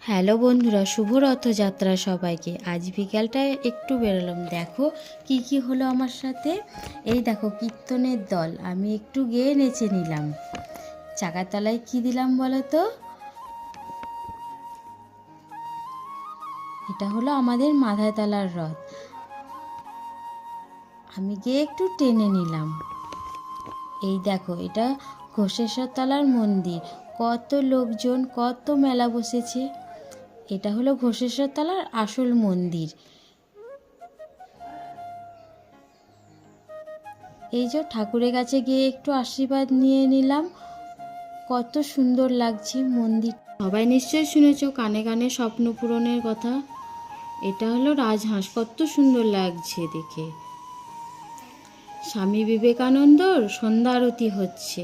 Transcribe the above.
Hello বন্ধুরা, শুভ রথযাত্রা সবাইকে। আজ বিকালটা একটু বেরোলাম, দেখো কি কি হলো আমার সাথে। এই দেখো কীর্তনের দল, আমি একটু গিয়ে নেচে নিলাম। চাকার তলায় কি দিলাম বলো তো? এটা হলো আমাদের মাথাতলার রথ, আমি গিয়ে একটু টেনে নিলাম। এই দেখো এটা ঘোষেশ্বর তলার মন্দির, কত লোকজন, কত মেলা বসেছে। এটা হলো ঘোষেশ্বর তলার আসল মন্দির। এই যে ঠাকুরের কাছে গিয়ে একটু আশীর্বাদ নিয়ে নিলাম, কত সুন্দর লাগছে মন্দির। সবাই নিশ্চয়ই শুনেছো কানে কানে স্বপ্ন পূরণের কথা। এটা হলো রাজহাঁস, কত সুন্দর লাগছে দেখে। স্বামী বিবেকানন্দর সন্ধ্যা আরতি হচ্ছে।